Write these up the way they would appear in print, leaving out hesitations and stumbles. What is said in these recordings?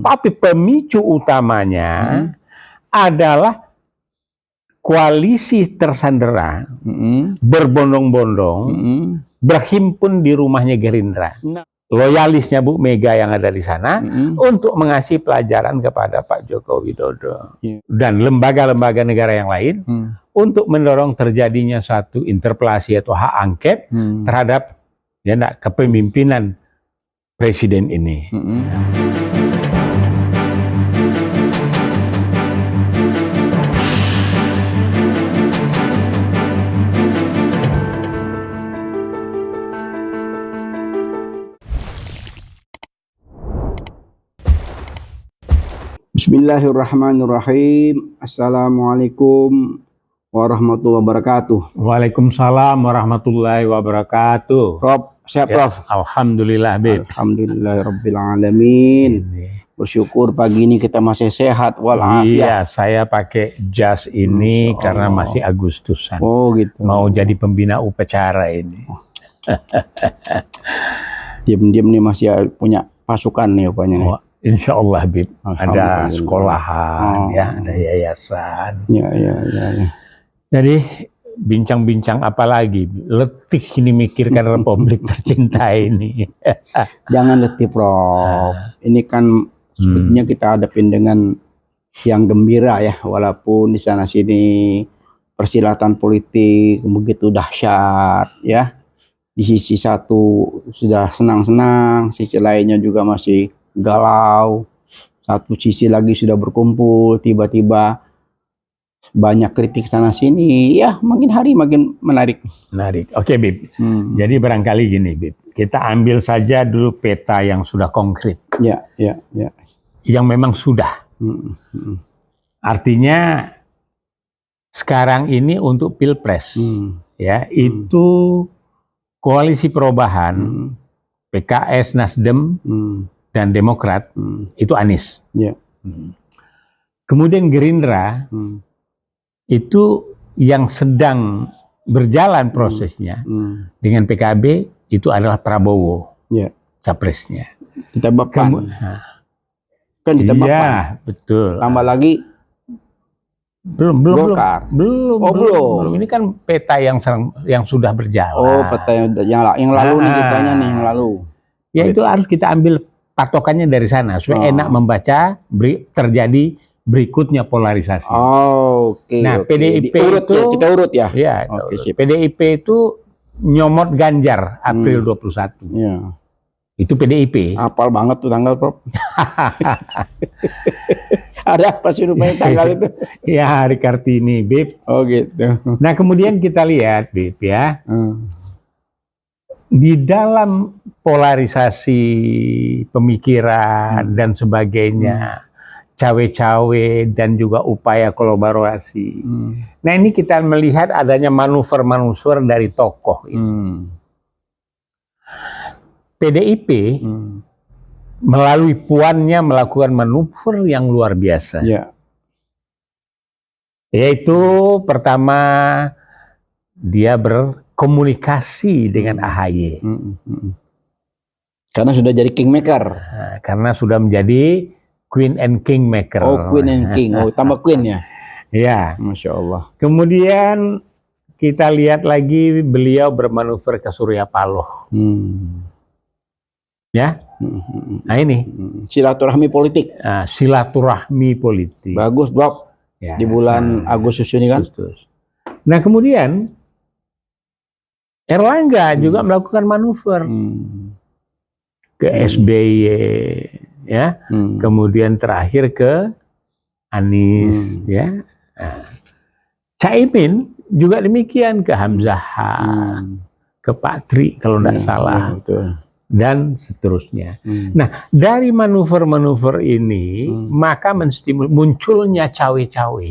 Tapi pemicu utamanya adalah koalisi tersandera berbondong-bondong berhimpun di rumahnya Gerindra. Loyalisnya Bu Mega yang ada di sana untuk mengasih pelajaran kepada Pak Joko Widodo dan lembaga-lembaga negara yang lain untuk mendorong terjadinya suatu interpelasi atau hak angket terhadap kepemimpinan presiden ini. Bismillahirrahmanirrahim. Assalamualaikum warahmatullahi wabarakatuh. Waalaikumsalam warahmatullahi wabarakatuh. Prof, sehat Prof? Alhamdulillah, Bib. Alhamdulillahirabbil alamin. Bersyukur pagi ini kita masih sehat walafiat. Iya, saya pakai jas ini karena masih Agustusan. Oh gitu. Mau jadi pembina upacara ini. Diam-diam nih masih punya pasukan nih rupanya nih. Insya Allah, Bib. Ada sekolahan, ada yayasan. Ya. Jadi bincang-bincang apa lagi? Letih ini mikirkan Republik tercinta ini. Jangan letih, Prof. Ini kan sebetulnya kita hadapin dengan yang gembira ya, walaupun di sana sini persilatan politik begitu dahsyat ya. Di sisi satu sudah senang-senang, sisi lainnya juga masih galau, satu sisi lagi sudah berkumpul, tiba-tiba banyak kritik sana sini, ya makin hari makin menarik. Oke, Bib. Jadi barangkali gini, Bib, kita ambil saja dulu peta yang sudah konkret. Ya. Yang memang sudah. Artinya sekarang ini untuk Pilpres, ya itu koalisi perubahan, PKS, Nasdem, dan Demokrat itu Anies. Kemudian Gerindra itu yang sedang berjalan prosesnya dengan PKB itu adalah Prabowo, capresnya. Ditebakkan. Kan ditebakkan. Iya, betul. Tambah lagi belum. Ini kan peta yang sudah berjalan. Oh, peta yang lalu nih kitanya nih yang lalu. Ya itu harus kita ambil patokannya dari sana supaya enak membaca terjadi berikutnya polarisasi. Oke. Nah, PDIP itu kita urut ya. Iya. PDIP itu nyomot Ganjar April 21. Iya. Itu PDIP. Apal banget tuh tanggal, Prof. Ada apa sih rupanya tanggal itu? Ya, hari Kartini, Bib. Oh gitu. Nah, kemudian kita lihat, Bib ya. Di dalam polarisasi pemikiran dan sebagainya, cawe-cawe dan juga upaya kolaborasi. Nah, ini kita melihat adanya manuver-manuver dari tokoh ini. PDIP melalui puannya melakukan manuver yang luar biasa. Yaitu pertama dia berkomunikasi dengan AHY. Karena sudah jadi kingmaker. Karena sudah menjadi queen and kingmaker. Oh, queen and king. Oh, tambah queen ya? Ya. Masya Allah. Kemudian kita lihat lagi beliau bermanuver ke Surya Paloh. Ya. Nah ini. Silaturahmi politik. Silaturahmi politik. Bagus, Bro. Ya, di bulan Agustus ini kan. Nah, kemudian Erlangga juga melakukan manuver ke SBY, ya, kemudian terakhir ke Anies, ya. Caimin juga demikian ke Hamzah, ke Pak Tri kalau tidak salah, dan seterusnya. Nah, dari manuver-manuver ini maka munculnya cawe-cawe.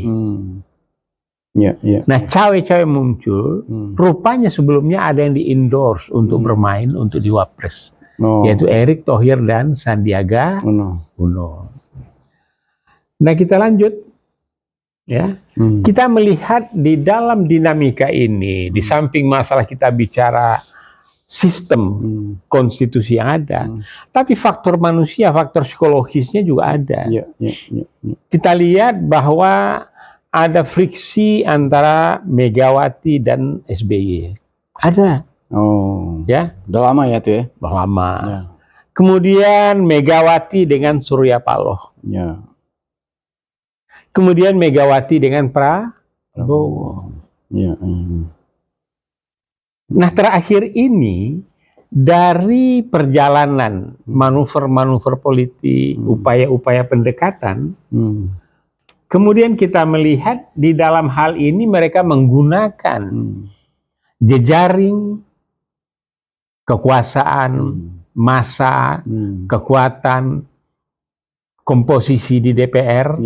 Nah, cawe-cawe muncul, rupanya sebelumnya ada yang di-endorse untuk bermain untuk di Wapres, yaitu Erick Thohir dan Sandiaga Uno. Nah, kita lanjut, ya. Kita melihat di dalam dinamika ini, di samping masalah kita bicara sistem konstitusi yang ada, tapi faktor manusia, faktor psikologisnya juga ada. Kita lihat bahwa ada friksi antara Megawati dan SBY. Ada. Ya. Udah lama ya tuh ya? Udah lama. Ya. Kemudian Megawati dengan Surya Paloh. Ya. Kemudian Megawati dengan Prabowo. Ya. Nah, terakhir ini dari perjalanan manuver-manuver politik, upaya-upaya pendekatan, kemudian kita melihat di dalam hal ini mereka menggunakan jejaring kekuasaan, massa, kekuatan, komposisi di DPR.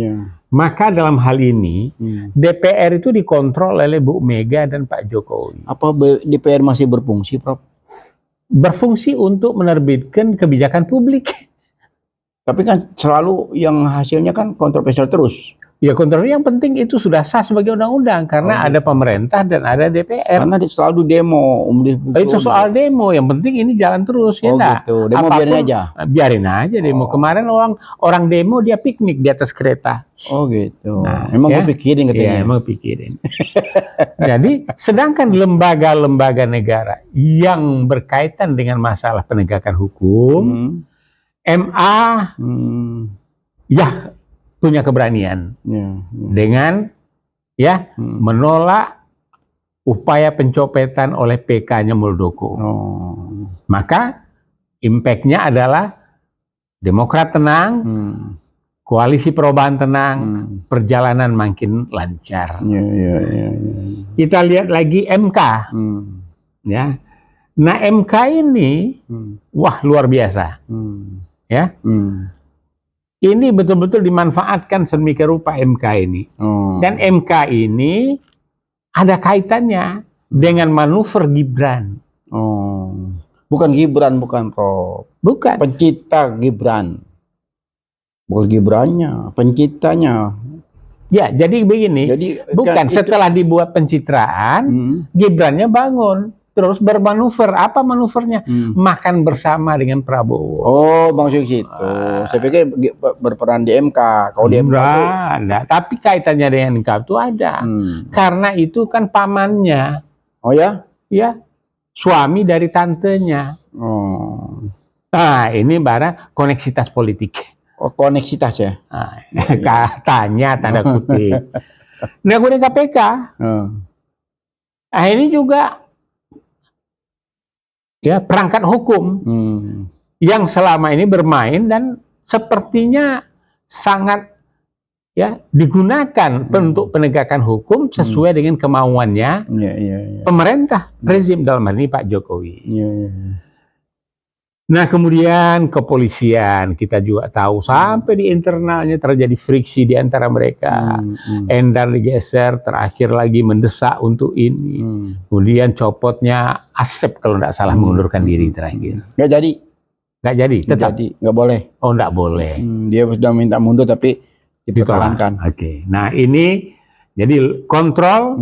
Maka dalam hal ini DPR itu dikontrol oleh Bu Mega dan Pak Jokowi. Apa DPR masih berfungsi, Prof? Berfungsi untuk menerbitkan kebijakan publik. Tapi kan selalu yang hasilnya kan kontroversial terus. Ya, kontrol yang penting itu sudah sah sebagai undang-undang karena ada pemerintah dan ada DPR. Karena selalu demo. Itu soal demo, yang penting ini jalan terus ya enggak. Gitu. Demo apapun, biarin aja. Biarin aja demo. Kemarin orang demo dia piknik di atas kereta. Oh gitu. Nah, emang gue pikirin katanya. Iya, emang pikirin. Jadi sedangkan lembaga-lembaga negara yang berkaitan dengan masalah penegakan hukum, MA ya punya keberanian dengan menolak upaya pencopetan oleh PK-nya Muldoko. Maka impact-nya adalah Demokrat tenang, koalisi perubahan tenang, perjalanan makin lancar. Kita lihat lagi MK, ya. Nah MK ini, wah luar biasa, ya. Ini betul-betul dimanfaatkan sedemikian rupa MK ini. Dan MK ini ada kaitannya dengan manuver Gibran. Bukan Gibran, bukan Prof. Bukan. Pencipta Gibran. Bukan Gibrannya, penciptanya. Ya, jadi begini. Bukan, setelah dibuat pencitraan, Gibrannya bangun. Terus bermanuver. Apa manuvernya? Makan bersama dengan Prabowo. Oh, Bang Syuk itu. Saya pikir berperan di MK. Kalau di MK itu ada. Tapi kaitannya dengan MK itu ada. Karena itu kan pamannya. Oh ya? Ya. Suami dari tantenya. Nah, ini barang koneksitas politik. Oh, koneksitas ya? Nah, katanya tanda kutip. Nah, kemudian KPK. Nah, ini juga ya perangkat hukum yang selama ini bermain dan sepertinya sangat ya digunakan untuk penegakan hukum sesuai dengan kemauannya pemerintah rezim dalam hal ini Pak Jokowi. Nah kemudian kepolisian kita juga tahu sampai di internalnya terjadi friksi di antara mereka. Endar digeser, terakhir lagi mendesak untuk ini. Kemudian copotnya Asep kalau tidak salah mengundurkan diri terakhir. Nggak jadi? Nggak jadi, tetap? Nggak boleh? Oh nggak boleh. Dia sudah minta mundur tapi dipertahankan. Oke. Nah ini jadi kontrol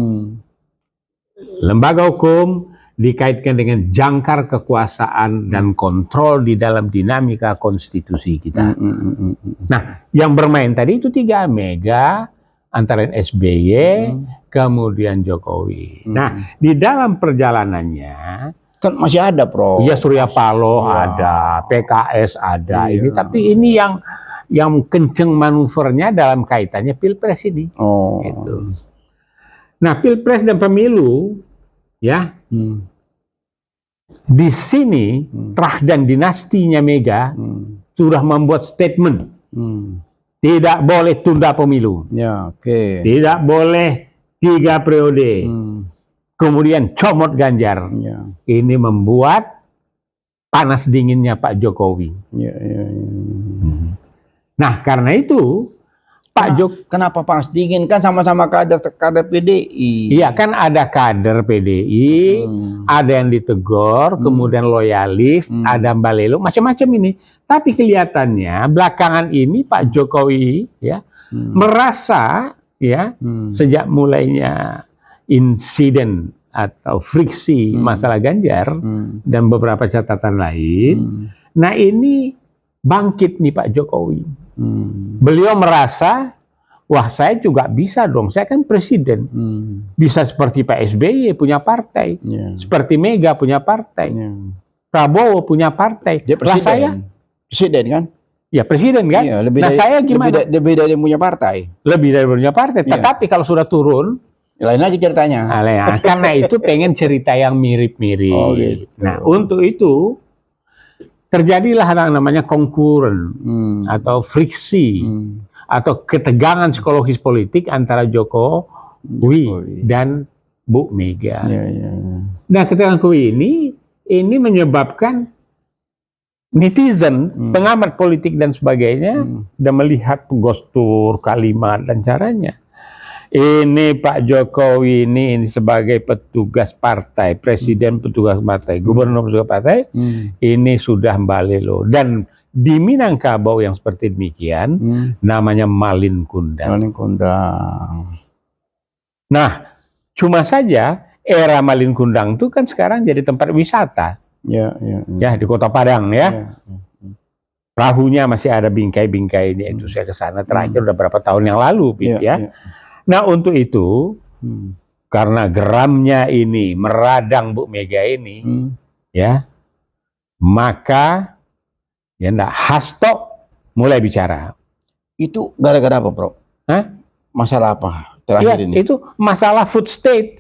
lembaga hukum dikaitkan dengan jangkar kekuasaan dan kontrol di dalam dinamika konstitusi kita. Nah, yang bermain tadi itu 3, Mega, antara SBY, kemudian Jokowi. Nah, di dalam perjalanannya kan masih ada, Prof. Ya, Surya Paloh ada, PKS ada, ini. Tapi ini yang kenceng manuvernya dalam kaitannya Pilpres ini. Gitu. Nah, Pilpres dan pemilu, ya. Di sini Trah dan dinastinya Mega sudah membuat statement tidak boleh tunda pemilu, tidak boleh 3 periode, kemudian comot Ganjar. Ini membuat panas dinginnya Pak Jokowi. Nah karena itu kenapa panas dingin? Kan sama-sama kader PDI. Iya kan ada kader PDI, ada yang ditegur, kemudian loyalis, ada Balelo, macam-macam ini. Tapi kelihatannya belakangan ini Pak Jokowi ya merasa ya sejak mulainya insiden atau friksi masalah Ganjar dan beberapa catatan lain. Nah ini bangkit nih Pak Jokowi. Beliau merasa, wah saya juga bisa dong, saya kan presiden. Bisa seperti Pak SBY punya partai, seperti Mega punya partai, Prabowo punya partai. Dia presiden. Lah saya presiden kan? Ya presiden kan? Iya, lebih nah dari, saya gimana? Lebih dari punya partai. Lebih dari punya partai. Iya. Tetapi kalau sudah turun, lain lagi ceritanya. Nah, karena itu pengen cerita yang mirip-mirip. Oh, gitu. Nah untuk itu terjadilah yang namanya konkuren atau friksi atau ketegangan psikologis politik antara Jokowi dan Bu Mega. Nah ketegangan ini menyebabkan netizen, pengamat politik dan sebagainya, dan melihat gestur, kalimat dan caranya. Ini Pak Jokowi ini sebagai petugas partai, presiden petugas partai, gubernur petugas partai, ini sudah balelo. Dan di Minangkabau yang seperti demikian, namanya malin kundang. Malin kundang. Nah, cuma saja era malin kundang itu kan sekarang jadi tempat wisata. Ya di Kota Padang ya. Perahunya masih ada bingkai-bingkainya itu. Saya ke sana terakhir udah berapa tahun yang lalu, ya. Nah untuk itu karena geramnya ini meradang Bu Mega ini, ya, maka ya enggak, Hasto mulai bicara. Itu gara-gara apa, Bro? Hah? Masalah apa terakhir ini? Itu masalah food state.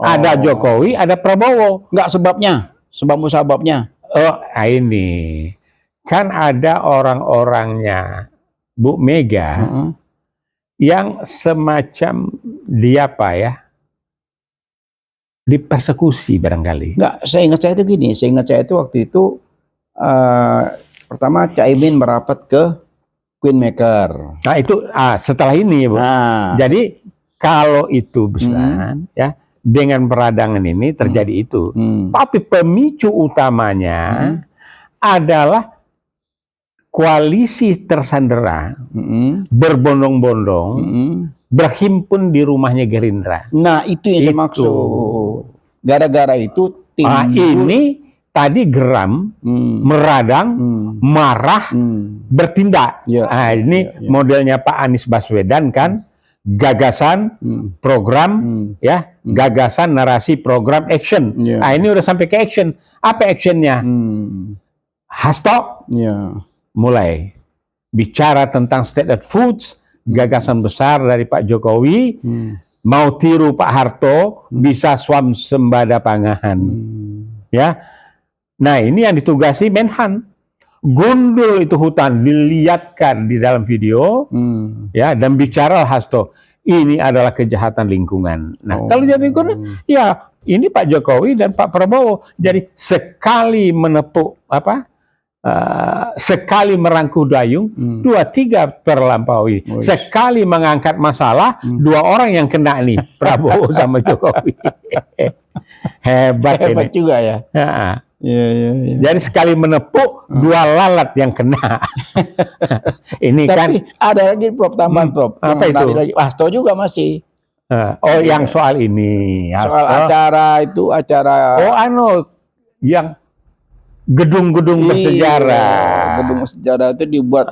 Ada Jokowi, ada Prabowo. Enggak sebabnya. Sebabnya. Oh, ini kan ada orang-orangnya Bu Mega yang semacam dipersekusi barangkali. Enggak, saya ingat saya itu waktu itu pertama Caimin merapat ke Queenmaker. Nah itu setelah ini Bu. Jadi kalau itu besar ya, dengan peradangan ini terjadi itu. Tapi pemicu utamanya adalah koalisi tersandera berbondong-bondong berhimpun di rumahnya Gerindra. Nah itu yang saya maksud. Gara-gara itu ini tadi geram, meradang, marah, bertindak. Ini modelnya Pak Anies Baswedan kan. Gagasan, program, ya, gagasan, narasi, program, action. Nah ini udah sampai ke action. Apa actionnya? Hasto mulai bicara tentang state of foods, gagasan besar dari Pak Jokowi, mau tiru Pak Harto, bisa swasembada pangan. Ya, nah ini yang ditugasi Menhan. Gundul itu hutan, dilihatkan di dalam video, ya, dan bicara Hasto, ini adalah kejahatan lingkungan. Nah, kalau jadi lingkungan, ya ini Pak Jokowi dan Pak Prabowo. Jadi sekali menepuk sekali merangkuh dayung, 2-3 terlampaui. Sekali mengangkat masalah, 2 orang yang kena nih, Prabowo sama Jokowi. Hebat ini. Juga ya. Jadi sekali menepuk 2 lalat yang kena. Ini tapi kan ada lagi Prof, tambahan Prof. Apa itu? Hasto juga masih. Yang soal ini. Soal acara. Yang gedung-gedung bersejarah. Gedung bersejarah itu dibuat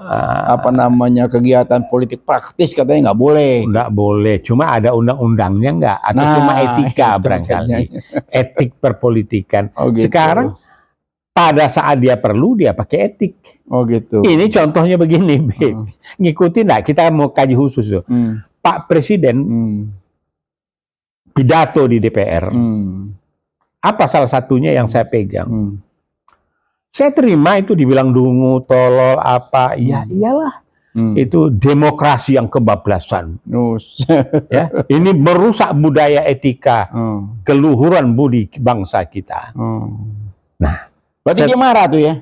kegiatan politik praktis, katanya nggak boleh. Nggak boleh. Cuma ada undang-undangnya nggak? Atau cuma etika barangkali. Etik perpolitikan. Gitu. Sekarang pada saat dia perlu dia pakai etik. Gitu. Ini contohnya begini, ngikutin nggak? Kita mau kaji khusus tuh. Pak Presiden pidato di DPR. Apa salah satunya yang saya pegang? Saya terima itu dibilang dungu, tolol, apa? Ya iyalah. Itu demokrasi yang kebablasan. Ya, ini merusak budaya etika, keluhuran budi bangsa kita. Nah, berarti dia marah tuh ya?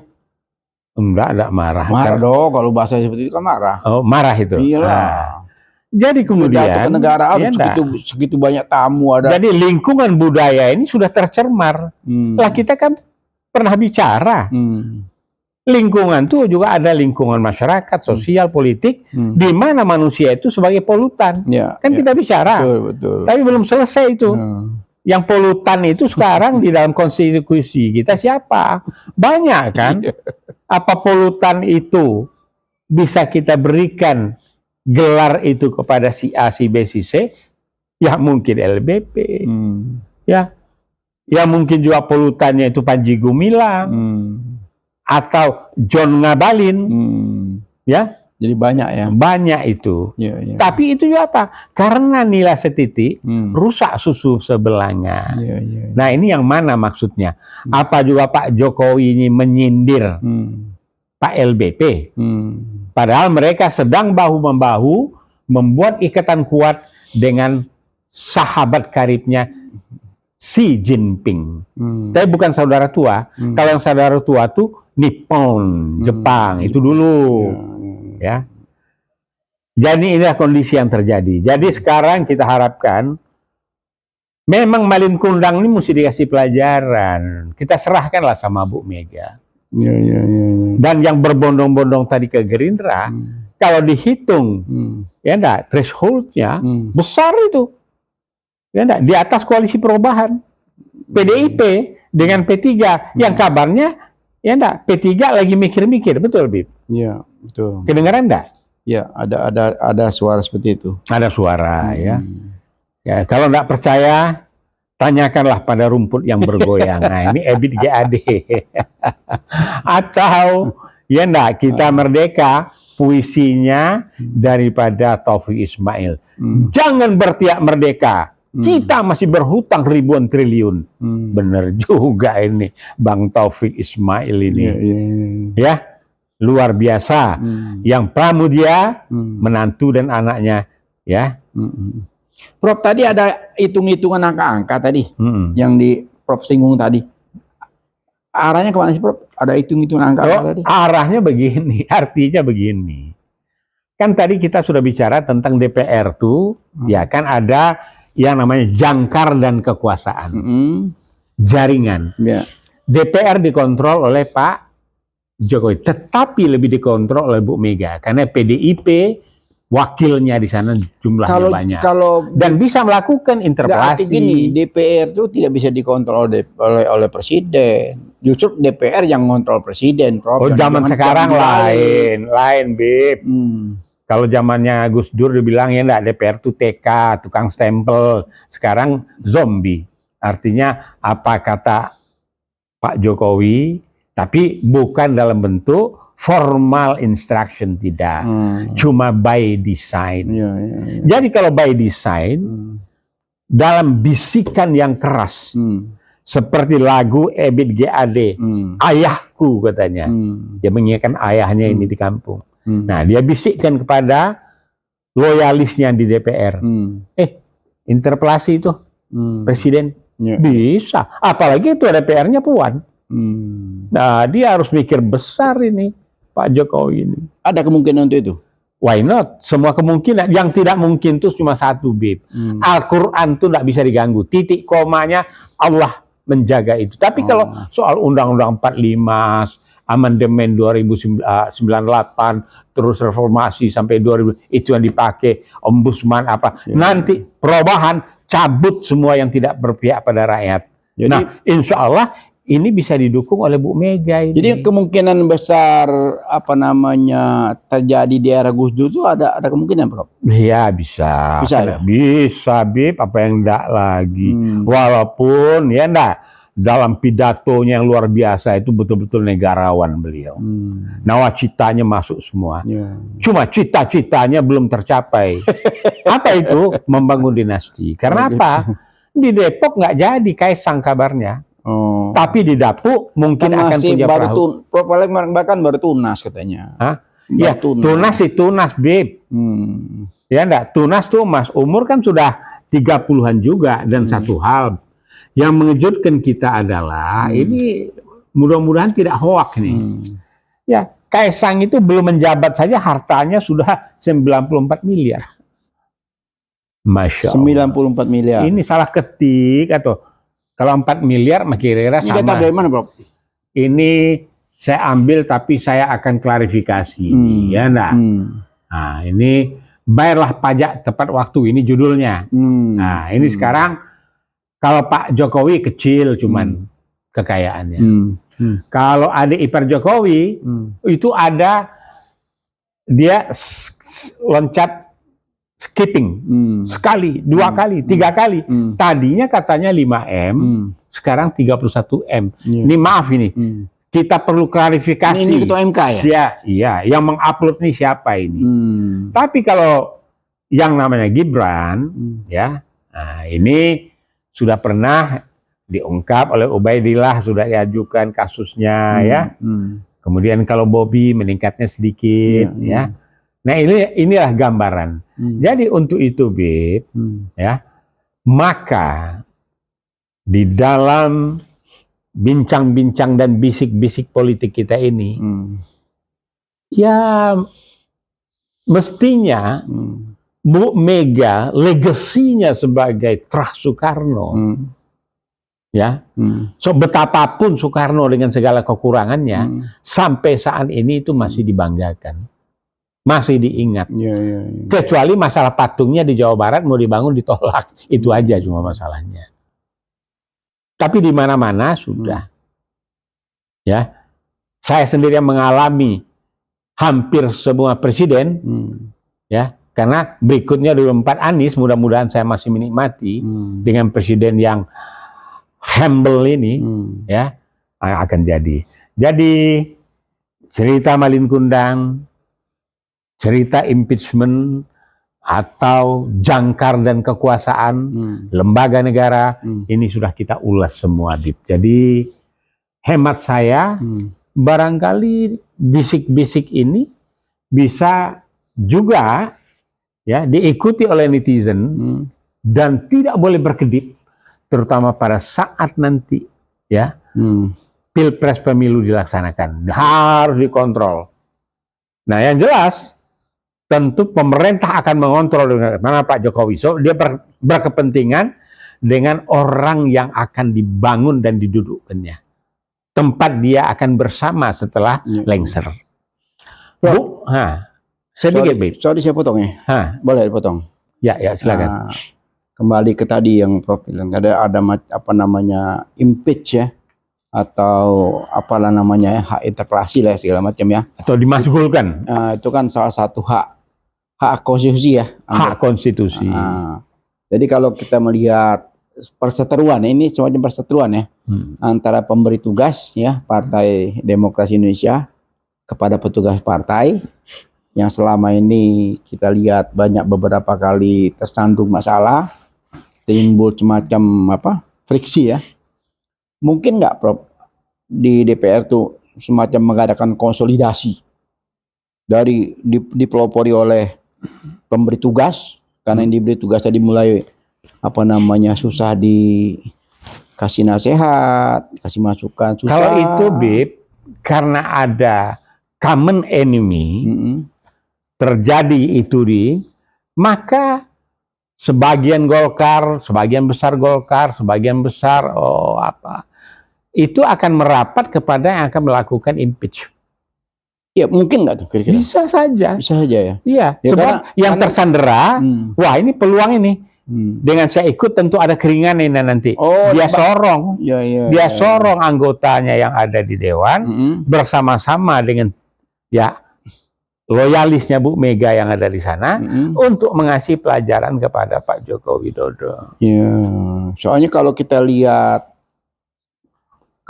Enggak marah. Marah dong, kalau bahasa seperti itu kan marah. Oh, marah itu. Iyalah. Jadi kemudian kenegaraan segitu banyak tamu ada. Jadi lingkungan budaya ini sudah tercemar. Lah kita kan pernah bicara. Lingkungan itu juga ada lingkungan masyarakat, sosial, politik, di mana manusia itu sebagai polutan. Kan kita bicara. Betul. Tapi belum selesai itu. Yang polutan itu sekarang di dalam konstitusi kita siapa? Banyak kan? Apa polutan itu bisa kita berikan gelar itu kepada si A, si B, si C? Ya mungkin LBP. Ya. Ya mungkin juga polutannya itu Panji Gumilang. Atau John Ngabalin. Ya. Jadi banyak ya. Banyak itu. Tapi itu juga apa? Karena nilai setitik rusak susu sebelanga. Nah ini yang mana maksudnya? Apa juga Pak Jokowi ini menyindir Pak LBP? Padahal mereka sedang bahu-membahu membuat ikatan kuat dengan sahabat karibnya Xi Jinping. Tapi bukan saudara tua. Kalau yang saudara tua tuh Nippon, Jepang itu dulu. Ya. Jadi inilah kondisi yang terjadi. Jadi sekarang kita harapkan memang Malin Kundang ini mesti dikasih pelajaran. Kita serahkanlah sama Bu Mega. Dan yang berbondong-bondong tadi ke Gerindra, kalau dihitung, ya enggak, thresholdnya besar itu, ya enggak, di atas koalisi perubahan. PDIP dengan P3, yang kabarnya, ya enggak, P3 lagi mikir-mikir, betul Bib? Iya. Betul. Kedengaran enggak? Ya, ada suara seperti itu. Ada suara ya. Ya, kalau enggak percaya, tanyakanlah pada rumput yang bergoyang. Nah, ini EBIT GAD. Atau ya enggak, kita merdeka, puisinya daripada Taufik Ismail. Jangan bertiak merdeka. Kita masih berhutang ribuan triliun. Bener juga ini Bang Taufik Ismail ini. Ya. Luar biasa, yang Pramudia, menantu dan anaknya, ya. Prof, tadi ada hitung-hitungan angka-angka tadi, yang di Prof singgung tadi. Arahnya kemana sih Prof? Ada hitung-hitungan angka tadi? Arahnya begini, artinya begini. Kan tadi kita sudah bicara tentang DPR tuh, ya kan ada yang namanya jangkar dan kekuasaan, jaringan. DPR dikontrol oleh Pak Jokowi, tetapi lebih dikontrol oleh Bu Mega karena PDIP wakilnya di sana jumlahnya banyak dan bisa melakukan interpelasi. Gini, DPR itu tidak bisa dikontrol oleh presiden. Justru DPR yang kontrol presiden, Prof. Oh, zaman sekarang lain, Bib. Kalau zamannya Gus Dur dibilang ya enggak, DPR itu TK, tukang stempel. Sekarang zombie. Artinya apa kata Pak Jokowi, tapi bukan dalam bentuk formal instruction, tidak. Cuma by design. Jadi kalau by design, dalam bisikan yang keras, seperti lagu EBIT GAD, ayahku katanya. Dia mengingatkan ayahnya ini di kampung. Nah, dia bisikkan kepada loyalisnya di DPR. Interpelasi itu, presiden. Bisa. Apalagi itu DPR-nya Puan. Nah, dia harus mikir besar ini, Pak Jokowi ini. Ada kemungkinan untuk itu? Why not? Semua kemungkinan. Yang tidak mungkin itu cuma satu, Bib. Al-Quran itu tidak bisa diganggu. Titik komanya Allah menjaga itu. Tapi kalau soal Undang-Undang 45, amandemen 2098, terus reformasi sampai 2000, itu yang dipakai, ombudsman apa. Nanti perubahan, cabut semua yang tidak berpihak pada rakyat. Jadi, nah, insya Allah ini bisa didukung oleh Bu Mega ini. Jadi kemungkinan besar terjadi di era Gus Dur itu ada kemungkinan, Prof? Iya, bisa. Bisa, Bib, apa yang enggak lagi. Walaupun ya enggak, dalam pidatonya yang luar biasa itu betul-betul negarawan beliau. Nawacitanya masuk semua. Cuma cita-citanya belum tercapai. Apa itu? Membangun dinasti. Karena apa? Di Depok nggak jadi Kaisang kabarnya. Tapi di Dapuk mungkin akan punya perahu. Bahkan baru tunas katanya. Ya, tunas itu tunas, Bib. Ya enggak, tunas tuh Mas, umur kan sudah 30-an juga. Dan satu hal yang mengejutkan kita adalah ini mudah-mudahan tidak hoak nih. Ya, Kaisang itu belum menjabat saja hartanya sudah 94 miliar. Masya Allah. 94 miliar. Ini salah ketik atau kalau 4 miliar kira-kira sama. Ini data dari mana, Prof? Ini saya ambil tapi saya akan klarifikasi. Ya enggak? Nah, ini bayarlah pajak tepat waktu, ini judulnya. Nah, ini sekarang Kalau Pak Jokowi kecil cuman kekayaannya. Kalau adik ipar Jokowi itu ada dia loncat skipping sekali, 2 kali, 3 kali. Tadinya katanya 5M, sekarang 31M. Ini maaf ini. Kita perlu klarifikasi. Ini ketua MK ya? Iya, yang mengupload nih siapa ini. Tapi kalau yang namanya Gibran, ya, nah ini sudah pernah diungkap oleh Ubaidillah, sudah diajukan kasusnya, ya. Kemudian kalau Bobby meningkatnya sedikit, ya. Nah inilah gambaran. Jadi untuk itu, Bib, ya, maka di dalam bincang-bincang dan bisik-bisik politik kita ini, ya mestinya Bu Mega legasinya sebagai Trah Soekarno, ya, so betapapun Soekarno dengan segala kekurangannya, sampai saat ini itu masih dibanggakan. Masih diingat. Kecuali masalah patungnya di Jawa Barat mau dibangun ditolak. Itu aja cuma masalahnya. Tapi di mana-mana sudah. Ya. Saya sendiri yang mengalami hampir semua presiden, ya. Karena berikutnya 24 Anies, mudah-mudahan saya masih menikmati dengan presiden yang humble ini, ya, akan jadi. Jadi cerita Malin Kundang, cerita impeachment atau jangkar dan kekuasaan lembaga negara, ini sudah kita ulas semua, Bib. Jadi hemat saya, barangkali bisik-bisik ini bisa juga, ya, diikuti oleh netizen dan tidak boleh berkedip, terutama pada saat nanti, ya, pilpres pemilu dilaksanakan, harus dikontrol. Nah, yang jelas tentu pemerintah akan mengontrol dengan mana Pak Jokowi. So, dia berkepentingan dengan orang yang akan dibangun dan didudukkannya. Tempat dia akan bersama setelah lengser. Bu, sedikit, Bib. Sorry saya potong ya. Boleh dipotong? Ya, silakan. Kembali ke tadi yang Prof bilang, ada apa namanya impeach ya, atau apalah namanya ya, hak interpelasi lah segala macam ya. Atau dimasgulkan. Itu kan salah satu hak konstitusi ya. Hak konstitusi. Jadi kalau kita melihat perseteruan, ini semacam perseteruan ya, antara pemberi tugas ya, Partai Demokrasi Indonesia kepada petugas partai yang selama ini kita lihat banyak beberapa kali tersandung masalah, timbul semacam apa friksi ya. Mungkin nggak, Prof, di DPR tuh semacam mengadakan konsolidasi dari dipelopori oleh pemberi tugas, karena yang diberi tugas tadi mulai apa namanya susah dikasih nasihat, kasih masukan susah. Kalau itu, Bib, karena ada common enemy terjadi itu maka sebagian Golkar, sebagian besar Golkar, sebagian besar itu akan merapat kepada yang akan melakukan impeach. Ya mungkin nggak tuh kira-kira? Bisa saja. Bisa saja ya. Iya. Ya, sebab yang tersandera, wah ini peluang ini. Dengan saya ikut tentu ada keringan ini nanti. Dia sorong, dia sorong anggotanya yang ada di dewan bersama-sama dengan loyalisnya Bu Mega yang ada di sana untuk mengasih pelajaran kepada Pak Joko Widodo. Ya, soalnya kalau kita lihat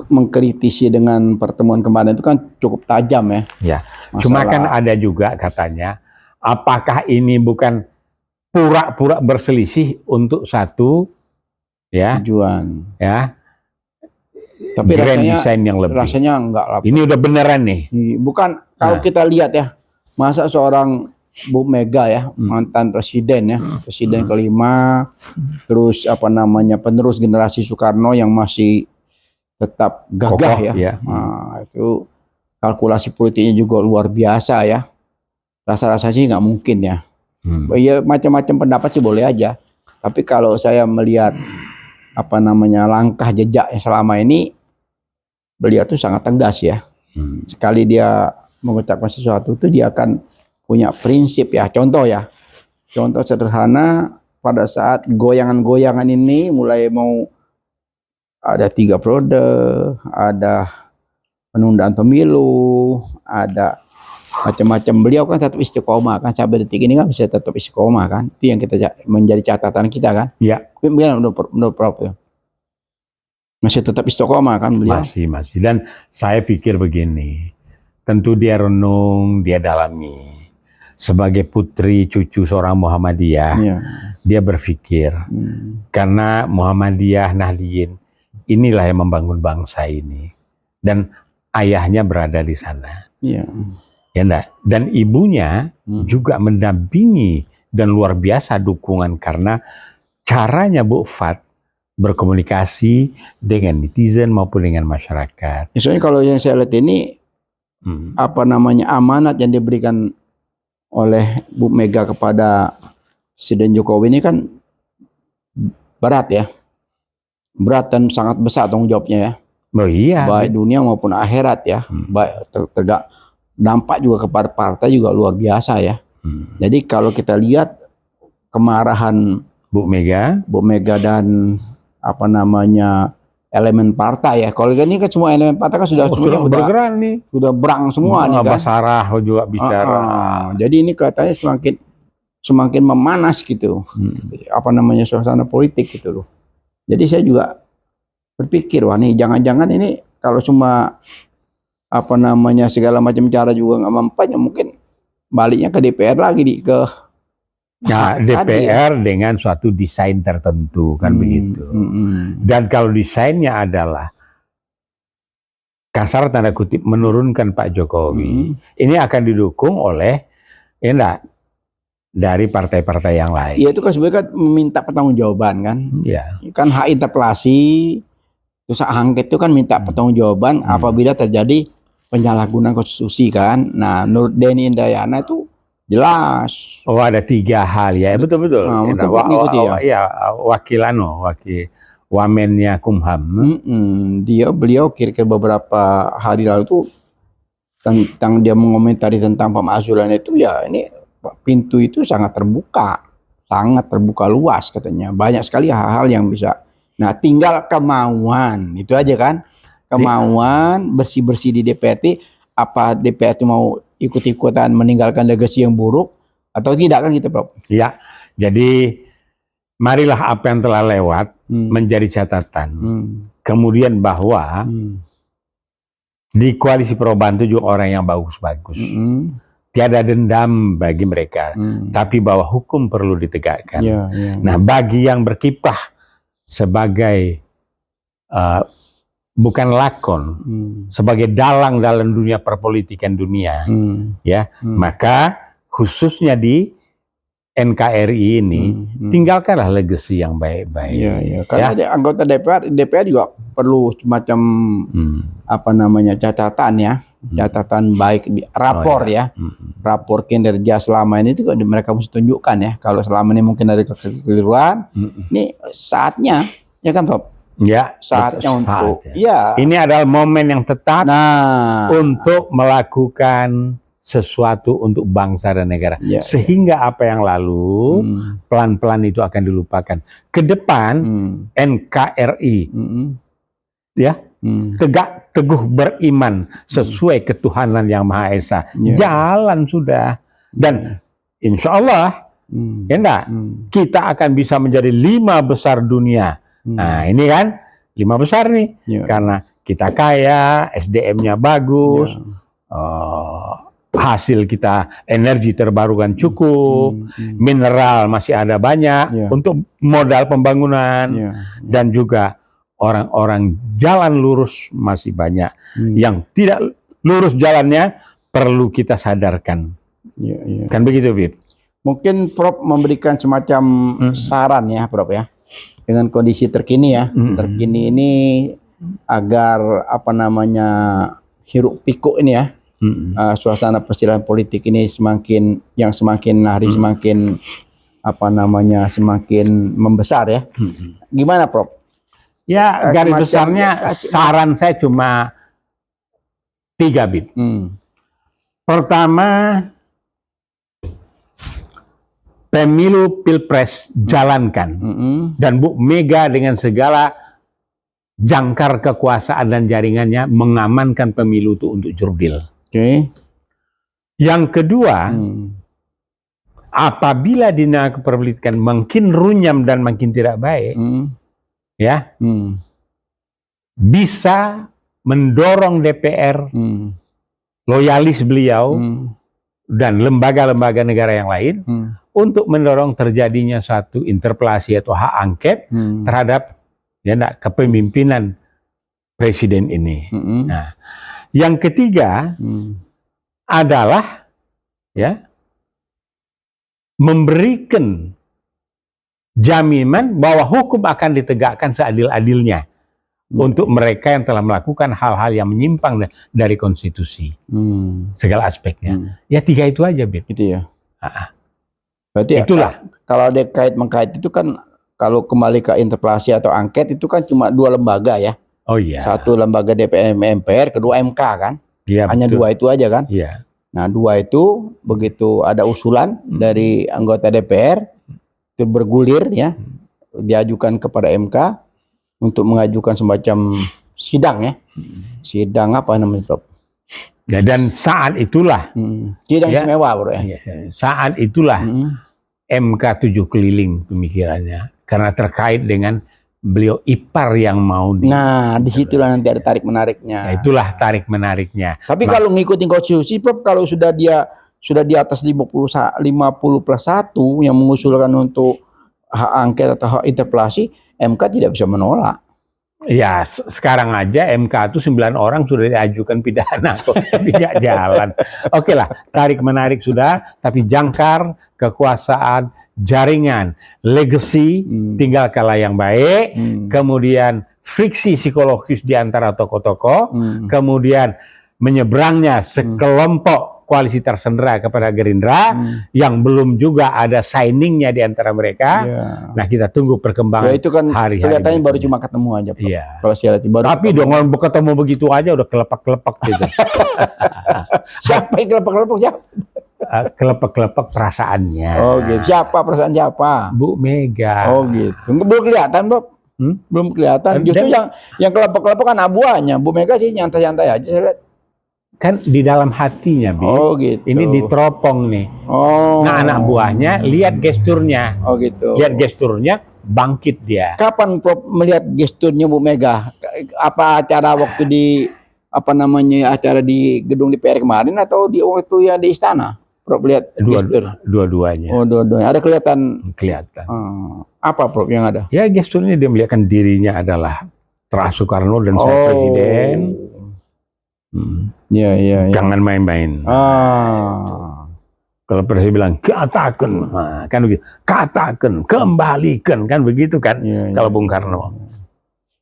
mengkritisi dengan pertemuan kemarin itu kan cukup tajam ya. Ya. Cuma kan ada juga katanya, apakah ini bukan pura-pura berselisih untuk satu tujuan ya. Tapi rasanya enggak lah. Ini udah beneran nih. Bukan kalau kita lihat ya, masa seorang Bu Mega ya, mantan presiden ya, presiden kelima, terus apa namanya penerus generasi Soekarno yang masih tetap gagah ya. Nah, itu kalkulasi politiknya juga luar biasa ya. Rasa-rasanya sih nggak mungkin ya. Ya macam-macam pendapat sih boleh aja. Tapi kalau saya melihat apa namanya langkah jejaknya selama ini, beliau tuh sangat tegas ya. Sekali dia mengucapkan sesuatu itu dia akan punya prinsip ya. Contoh sederhana, pada saat goyangan-goyangan ini mulai mau ada 3 periode, ada penundaan pemilu, ada macam-macam. Beliau kan tetap istiqomah kan, sampai detik ini kan bisa tetap istiqomah kan. Itu yang kita menjadi catatan kita kan. Ya. Menurut Prof ya. Masih tetap istiqomah kan beliau? Masih. Dan saya pikir begini, tentu dia renung, dia dalami. Sebagai putri cucu seorang Muhammadiyah, dia berpikir, karena Muhammadiyah, Nahdliyin, inilah yang membangun bangsa ini. Dan ayahnya berada di sana. Ya enggak? Dan ibunya juga mendampingi dan luar biasa dukungan, karena caranya Bu Fat berkomunikasi dengan netizen maupun dengan masyarakat. Soalnya kalau yang saya lihat ini, amanat yang diberikan oleh Bu Mega kepada Presiden Jokowi ini kan berat ya. Berat dan sangat besar tanggung jawabnya ya. Oh iya. Baik dunia maupun akhirat ya. Baik dampak juga kepada partai juga luar biasa ya. Jadi kalau kita lihat kemarahan Bu Mega dan elemen partai ya. Kalau ini kan semua elemen partai kan sudah bergerak nih. Sudah berang semua nih kan. Basarah juga bicara. Jadi ini kelihatannya semakin memanas gitu. Suasana politik gitu loh. Jadi saya juga berpikir, wah nih jangan-jangan ini kalau cuma segala macam cara juga nggak mempan, ya mungkin baliknya ke DPR lagi DPR dengan suatu desain tertentu kan begitu. Dan kalau desainnya adalah kasar tanda kutip menurunkan Pak Jokowi, ini akan didukung oleh dari partai-partai yang lain. Iya, itu kan sebenarnya kan meminta pertanggungjawaban kan. Iya. Kan hak interpelasi, terus hak angket itu kan minta pertanggungjawaban apabila terjadi penyalahgunaan konstitusi kan. Nah, menurut Denny Indrayana itu jelas. Oh, ada 3 hal ya, betul. Wakil Wamennya Kumham. Beliau kira-kira beberapa hari lalu tuh tentang dia mengomentari tentang pemakzulan itu, ya ini pintu itu sangat terbuka luas katanya. Banyak sekali hal-hal yang bisa. Nah, tinggal kemauan itu aja kan. Kemauan bersih-bersih di DPRT. Apa DPR itu mau ikut-ikutan meninggalkan legasi yang buruk atau tidak kan gitu, Prof? Ya, jadi marilah apa yang telah lewat menjadi catatan. Kemudian bahwa di koalisi perubahan itu juga orang yang bagus-bagus. Tiada dendam bagi mereka, tapi bahwa hukum perlu ditegakkan. Nah, bagi yang berkiprah sebagai bukan lakon, sebagai dalang dalam dunia perpolitikan dunia, maka khususnya di NKRI ini tinggalkanlah legacy yang baik-baik. Karena anggota DPR juga perlu semacam catatan ya, catatan baik di rapor rapor kinerja selama ini itu mereka mesti tunjukkan ya. Kalau selama ini mungkin ada kekeliruan, ini saatnya ya kan, Prof? Ya, saatnya untuk ini adalah momen yang tepat untuk melakukan sesuatu untuk bangsa dan negara, sehingga apa yang lalu pelan-pelan itu akan dilupakan. Ke depan NKRI tegak teguh beriman sesuai ketuhanan yang Maha Esa. Jalan sudah, dan insya Allah kita akan bisa menjadi 5 besar dunia. Nah, ini kan 5 besar nih, karena kita kaya, SDM-nya bagus, hasil kita energi terbarukan cukup, mineral masih ada banyak untuk modal pembangunan, dan juga orang-orang jalan lurus masih banyak. Yang tidak lurus jalannya perlu kita sadarkan. Kan begitu, Bib? Mungkin Prof memberikan semacam saran ya, Prof ya. Dengan kondisi terkini ya, terkini ini agar hiruk pikuk ini ya, suasana persilangan politik ini semakin hari semakin semakin membesar ya. Gimana, Prof? Ya, garis besarnya saran saya cuma 3, Bib. Pertama, pemilu Pilpres jalankan, dan Bu Mega dengan segala jangkar kekuasaan dan jaringannya mengamankan pemilu itu untuk jurdil. Oke. Yang kedua, apabila dinamika kepolitikan makin runyam dan makin tidak baik, ya, bisa mendorong DPR, loyalis beliau dan lembaga-lembaga negara yang lain untuk mendorong terjadinya suatu interpelasi atau hak angket terhadap kepemimpinan presiden ini. Nah, yang ketiga adalah ya memberikan jaminan bahwa hukum akan ditegakkan seadil-adilnya untuk mereka yang telah melakukan hal-hal yang menyimpang dari konstitusi, segala aspeknya. Ya 3 itu aja, Bib. Gitu ya. Berarti itulah. Kalau ada kait-mengkait itu kan, kalau kembali ke interpelasi atau angket itu kan cuma 2 lembaga ya. Oh iya. Satu lembaga DPR MPR, kedua MK kan. Iya, hanya betul. 2 itu aja kan. Iya. Nah 2 itu begitu ada usulan dari anggota DPR itu bergulir ya, diajukan kepada MK untuk mengajukan semacam sidang ya. Sidang apa namanya, Prof? Ya, dan saat itulah sidang ya, istimewa, Bro ya. Saat itulah MK 7 keliling pemikirannya karena terkait dengan beliau ipar yang mau Nah, disitulah nanti ada tarik menariknya. Nah, itulah tarik menariknya. Tapi kalau ngikutin konstitusi, Prof, kalau sudah di atas 50+1 yang mengusulkan untuk hak angket atau hak interpelasi, MK tidak bisa menolak. Ya, sekarang aja MK itu 9 orang sudah diajukan pidana kok, tapi nggak jalan. Oke lah, tarik menarik sudah, tapi jangkar kekuasaan, jaringan, legacy, tinggal kalah yang baik, kemudian friksi psikologis di antara tokoh-tokoh, kemudian menyeberangnya sekelompok koalisi tersendera kepada Gerindra yang belum juga ada signingnya di antara mereka. Nah, kita tunggu perkembangan. Ya, itu kan hari-hari kelihatannya baru cuma ketemu aja, Prof. Iya. Kalau saya lihat baru. Tapi dong orang ketemu begitu aja udah kelepak-kelepak gitu. Siapa yang kelepak-kelepak? Kelepak-kelepak perasaannya. Oh gitu. Siapa perasaan siapa? Bu Mega. Oh gitu. Belum kelihatan, Bob. Belum kelihatan. Justru yang kelepak-kelepak kan abuannya. Bu Mega sih nyantai-nyantai aja saya lihat. Kan di dalam hatinya, Bi. Oh gitu. Ini diteropong nih. Oh. Nah, anak buahnya lihat gesturnya. Oh gitu. Lihat gesturnya, bangkit dia. Kapan Prof melihat gesturnya Bu Mega? Apa acara waktu di acara di gedung DPR kemarin atau di waktu ya di istana? Prof lihat gestur. Dua-duanya. Oh, dua-duanya. Ada kelihatan. Apa Prof yang ada? Ya, gesturnya dia melihatkan dirinya adalah Terah Soekarno dan saya presiden. Ya. Jangan main-main. Kalau presiden bilang katakan, kan begitu. Katakan, kembalikan, kan begitu kan? Ya. Kalau Bung Karno.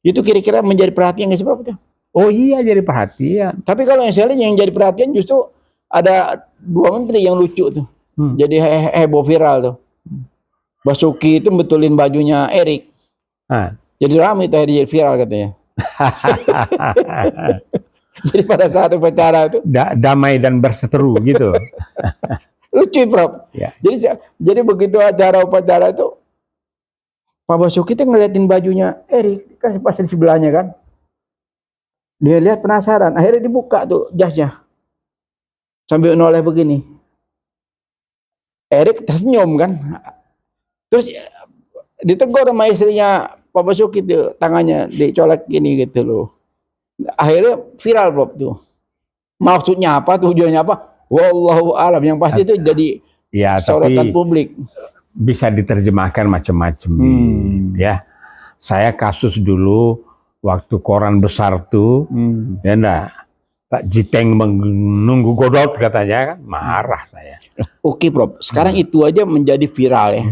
Itu kira-kira menjadi perhatian nggak sih, Prof? Oh iya, jadi perhatian. Tapi kalau yang saya lihat yang jadi perhatian justru ada 2 menteri yang lucu tuh. Jadi heboh viral tuh. Basuki itu betulin bajunya Erik. Jadi ramai itu jadi viral katanya. Jadi pada saat upacara itu damai dan berseteru gitu. Lucu, Prof. Ya. Jadi begitu acara upacara itu Pak Basuki itu ngeliatin bajunya Erik kan pas di sebelahnya kan. Dia lihat penasaran, akhirnya dibuka tuh jasnya. Sambil noleh begini. Erik tersenyum kan. Terus ditegur sama istrinya Pak Basuki tuh, tangannya dicolek gini gitu loh. Akhirnya viral, Prof tuh. Maksudnya apa, tujuannya apa? Wallahu a'lam. Yang pasti itu jadi sorotan publik. Bisa diterjemahkan macam-macam. Ya, saya kasus dulu waktu koran besar tuh, ya enggak, Pak Jiteng menunggu Godot katanya kan, marah saya. Oke, Prof. Sekarang itu aja menjadi viral ya.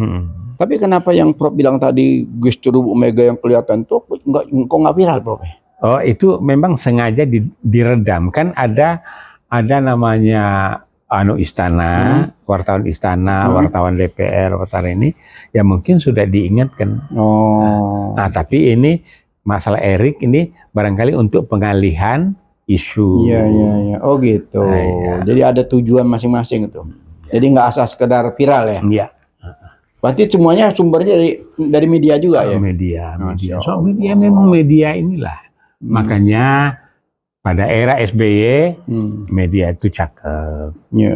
Tapi kenapa yang Prof bilang tadi gestur Bu Mega yang kelihatan tuh nggak viral, Prof? Oh, itu memang sengaja diredam. Kan ada namanya istana, wartawan istana, wartawan DPR, wartawan ini yang mungkin sudah diingatkan. Nah, tapi ini masalah Erik ini barangkali untuk pengalihan isu. Iya. Oh gitu. Jadi ada tujuan masing-masing itu. Jadi nggak asal sekedar viral ya. Iya. Berarti semuanya sumbernya dari media juga ya? Media. Masya So, Allah. media memang media inilah. Makanya pada era SBY media itu cakep. Ya.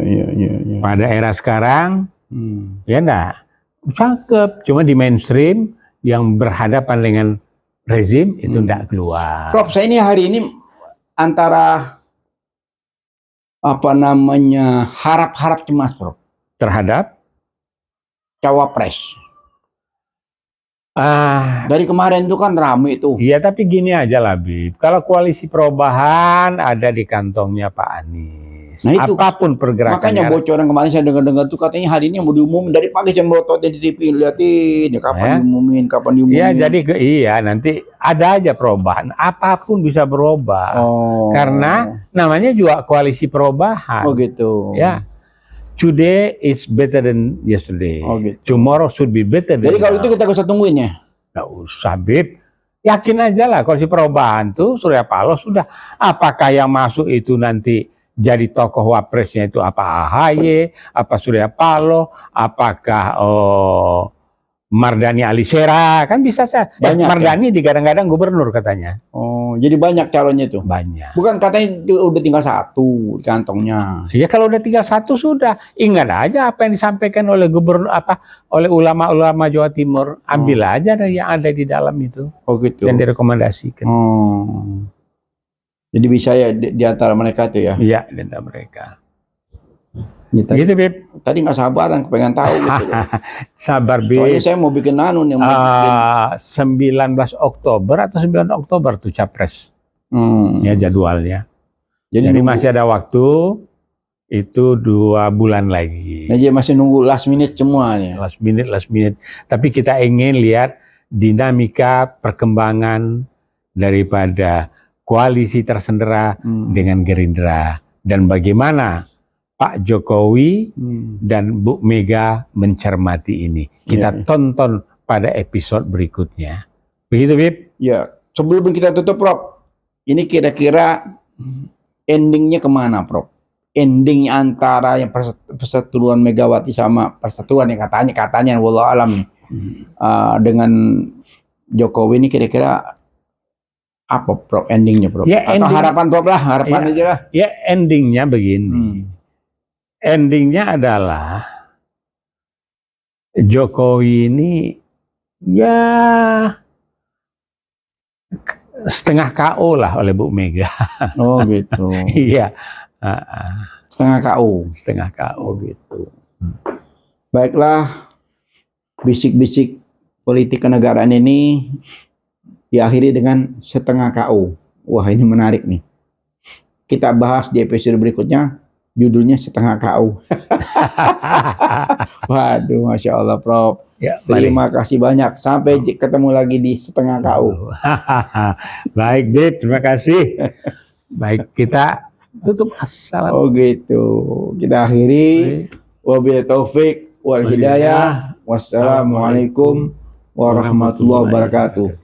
Pada era sekarang ya enggak cakep. Cuma di mainstream yang berhadapan dengan rezim itu enggak keluar. Prof, saya ini hari ini antara harap-harap cemas, Prof, Terhadap cawapres. Dari kemarin itu kan rame tuh. Iya, tapi gini aja lah, Bib. Kalau koalisi perubahan ada di kantongnya Pak Anies. Nah, itu apapun pergerakannya. Makanya bocoran kemarin saya dengar-dengar tuh katanya hari ini mau diumumin, dari pagi saya melotot di TV, liatin ya, kapan diumumin. Iya, jadi nanti ada aja perubahan. Apapun bisa berubah. Karena namanya juga koalisi perubahan. Oh gitu. Ya. Today is better than yesterday. Oh gitu. Tomorrow should be better than Jadi kalau itu kita usah tungguin ya? Nggak usah, Bib. Yakin aja lah koalisi perubahan tuh Surya Paloh sudah. Apakah yang masuk itu nanti jadi tokoh wapresnya itu apa AHY, apa Surya Paloh, apakah Mardani Alisera, kan bisa saja. Mardani digadang-gadang gubernur katanya. Oh, jadi banyak calonnya tuh? Banyak. Bukan katanya udah tinggal satu di kantongnya. Ya kalau udah tinggal satu sudah. Ingat aja apa yang disampaikan oleh gubernur, oleh ulama-ulama Jawa Timur. Ambil aja dari yang ada di dalam itu. Oh gitu. Yang direkomendasikan. Oh. Jadi bisa ya di antara mereka tuh ya? Iya, di antara mereka. Ya, gitu, Bib. Tadi nggak sabaran, pengen tahu gitu. Sabar, Bib. Soalnya saya mau bikin 19 Oktober atau 9 Oktober tuh capres. Ya jadwalnya. Jadi masih ada waktu, itu 2 bulan lagi. Nah, jadi masih nunggu last minute semua nih. Last minute. Tapi kita ingin lihat dinamika perkembangan daripada koalisi tersendera dengan Gerindra. Dan bagaimana Pak Jokowi dan Bu Mega mencermati ini. Kita tonton pada episode berikutnya. Begitu, Bib? Ya, sebelum kita tutup, Prof, ini kira-kira endingnya kemana, Prof? Ending antara yang persatuan Megawati sama persatuan yang katanya wallahu alam nih, dengan Jokowi ini kira-kira apa, Prof, endingnya, Prof? Ya, atau harapan, Prof, lah, harapan aja lah. Ya, endingnya begini. Endingnya adalah Jokowi ini ya setengah KO lah oleh Bu Mega. Oh gitu. Iya. Setengah KO. Setengah KO. Oh gitu. Baiklah, bisik-bisik politik kenegaraan ini diakhiri dengan setengah KO. Wah, ini menarik nih. Kita bahas di episode berikutnya. Judulnya setengah KO. Waduh, Masya Allah, Prof. Ya, terima kasih banyak. Sampai ketemu lagi di setengah KO. Baik, Bib. Terima kasih. Baik, kita tutup. Assalamualaikum. Oh gitu. Kita akhiri. Wabillahi taufik wal hidayah. Wassalamualaikum warahmatullahi wabarakatuh.